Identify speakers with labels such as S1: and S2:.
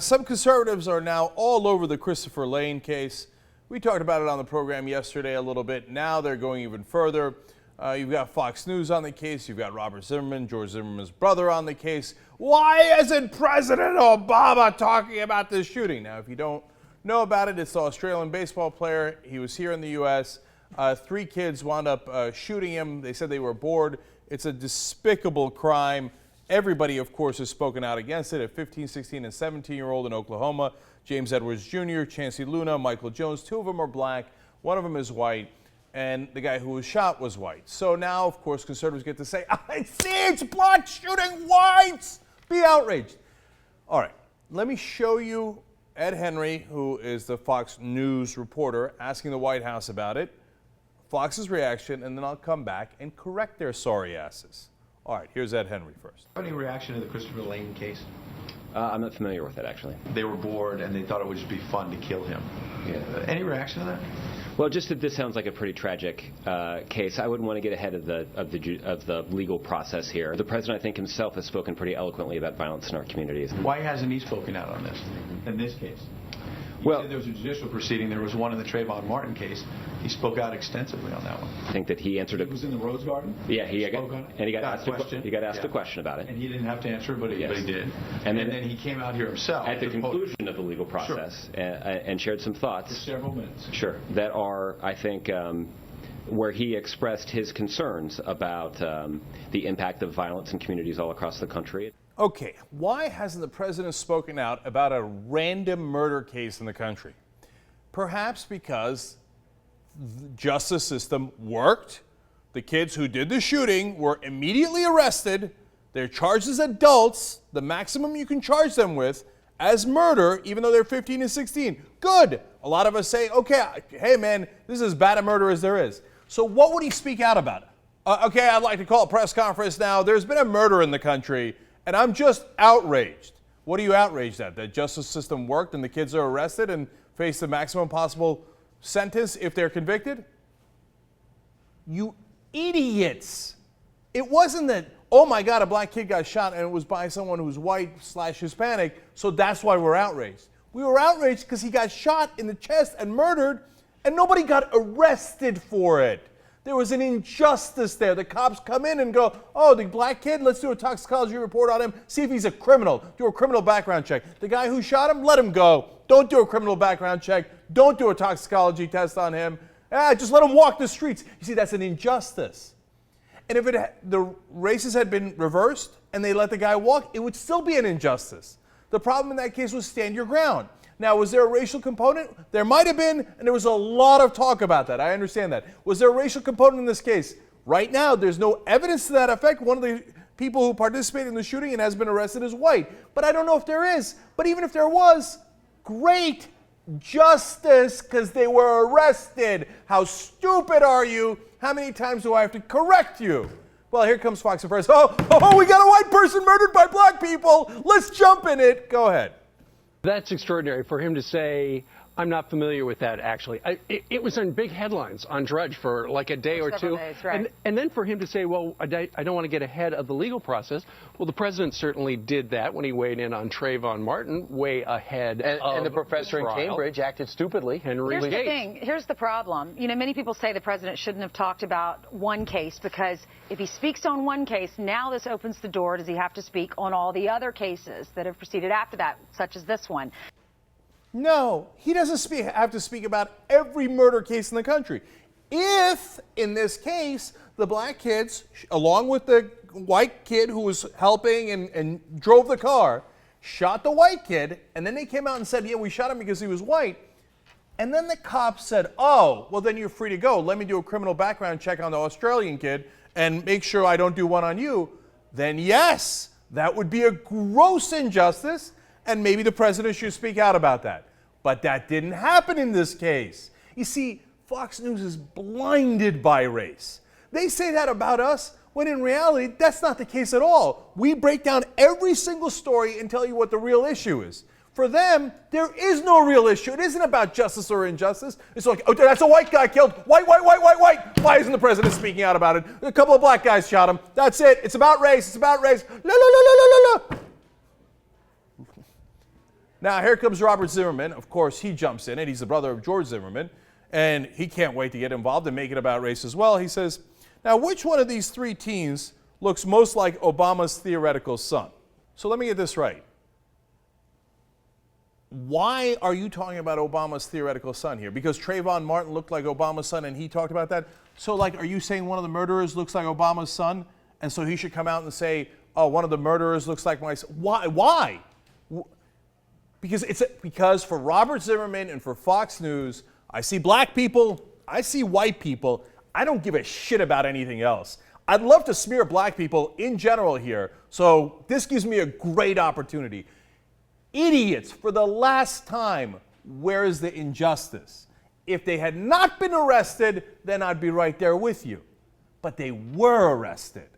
S1: Some conservatives are now all over the Christopher Lane case. We talked about it on the program yesterday a little bit. Now they're going even further. You've got Fox News on the case. You've got Robert Zimmerman, George Zimmerman's brother, on the case. Why isn't President Obama talking about this shooting? Now, if you don't know about it, it's the Australian baseball player. He was here in the U.S. 3 kids wound up shooting him. They said they were bored. It's a despicable crime. Everybody, of course, has spoken out against it. A 15, 16, and 17-year-old in Oklahoma, James Edwards Jr., Chancey Luna, Michael Jones. 2 of them are black. 1 of them is white. And the guy who was shot was white. So now, of course, conservatives get to say, I see it's black shooting whites. Be outraged. All right, let me show you Ed Henry, who is the Fox News reporter, asking the White House about it, Fox's reaction, and then I'll come back and correct their sorry asses. All right, here's Ed Henry first.
S2: Any reaction to the Christopher Lane case?
S3: I'm not familiar with it, actually.
S2: They were bored and they thought it would just be fun to kill him. Yeah. Any reaction to that?
S3: Well, just that this sounds like a pretty tragic case. I wouldn't want to get ahead of the legal process here. The president, I think, himself has spoken pretty eloquently about violence in our communities.
S2: Why hasn't he spoken out on this, in this case? You said there was a judicial proceeding. There was one in the Trayvon Martin case. He spoke out extensively on that one.
S3: I think that he answered it.
S2: He was in the Rose Garden?
S3: Yeah, he got asked a question about it.
S2: And he didn't have to answer, but he did.
S3: And
S2: then he came out here himself.
S3: At the conclusion of the legal process, sure. and shared some thoughts.
S2: For several minutes.
S3: Sure. That are, I think, where he expressed his concerns about the impact of violence in communities all across the country.
S1: Okay, why hasn't the president spoken out about a random murder case in the country? Perhaps because the justice system worked. The kids who did the shooting were immediately arrested. They're charged as adults, the maximum you can charge them with, as murder, even though they're 15 and 16. Good. A lot of us say, okay, hey man, this is as bad a murder as there is. So what would he speak out about? Okay, I'd like to call a press conference now. There's been a murder in the country, and I'm just outraged. What are you outraged at? That justice system worked and the kids are arrested and face the maximum possible sentence if they're convicted? You idiots. It wasn't that, oh my God, a black kid got shot and it was by someone who's white/Hispanic, so that's why we're outraged. We were outraged because he got shot in the chest and murdered and nobody got arrested for it. There was an injustice there. The cops come in and go, oh, the black kid, let's do a toxicology report on him, see if he's a criminal, do a criminal background check. The guy who shot him, let him go. Don't do a criminal background check. Don't do a toxicology test on him. Just let him walk the streets. You see, that's an injustice. And if the races had been reversed and they let the guy walk, it would still be an injustice. The problem in that case was stand your ground. Now, was there a racial component? There might have been, and there was a lot of talk about that. I understand that. Was there a racial component in this case? Right now, there's no evidence to that effect. One of the people who participated in the shooting and has been arrested is white. But I don't know if there is. But even if there was, great justice, because they were arrested. How stupid are you? How many times do I have to correct you? Well, here comes Fox and Friends. Oh, we got a white person murdered by black people. Let's jump in it. Go ahead.
S4: That's extraordinary for him to say, I'm not familiar with that, actually. It was in big headlines on Drudge for like a day or two.
S5: Days, right.
S4: And then for him to say, well, I don't want to get ahead of the legal process. Well, the president certainly did that when he weighed in on Trayvon Martin, way ahead of
S6: and the professor
S4: the
S6: in Cambridge acted stupidly.
S4: Henry
S5: Here's the
S4: Gates.
S5: thing. Here's the problem. You know, many people say the president shouldn't have talked about one case because if he speaks on one case, now this opens the door. Does he have to speak on all the other cases that have proceeded after that, such as this one?
S1: No, he doesn't have to speak about every murder case in the country. If, in this case, the black kids, along with the white kid who was helping and drove the car, shot the white kid, and then they came out and said, yeah, we shot him because he was white, and then the cops said, oh, well, then you're free to go. Let me do a criminal background check on the Australian kid and make sure I don't do one on you. Then yes, that would be a gross injustice. And maybe the president should speak out about that. But that didn't happen in this case. You see, Fox News is blinded by race. They say that about us, when in reality, that's not the case at all. We break down every single story and tell you what the real issue is. For them, there is no real issue. It isn't about justice or injustice. It's like, oh, that's a white guy killed. White. Why isn't the president speaking out about it? A couple of black guys shot him. That's it. It's about race. It's about race. La, la, la, la, la, la. Now, here comes Robert Zimmerman. Of course, he jumps in, and he's the brother of George Zimmerman, and he can't wait to get involved and make it about race as well. He says, now, which one of these three teens looks most like Obama's theoretical son? So let me get this right. Why are you talking about Obama's theoretical son here? Because Trayvon Martin looked like Obama's son and he talked about that? So, like, are you saying one of the murderers looks like Obama's son? And so he should come out and say, oh, one of the murderers looks like my son? Why? Why? Because for Robert Zimmerman and for Fox News, I see black people, I see white people. I don't give a shit about anything else. I'd love to smear black people in general here, so this gives me a great opportunity. Idiots, for the last time, where is the injustice? If they had not been arrested, then I'd be right there with you. But they were arrested.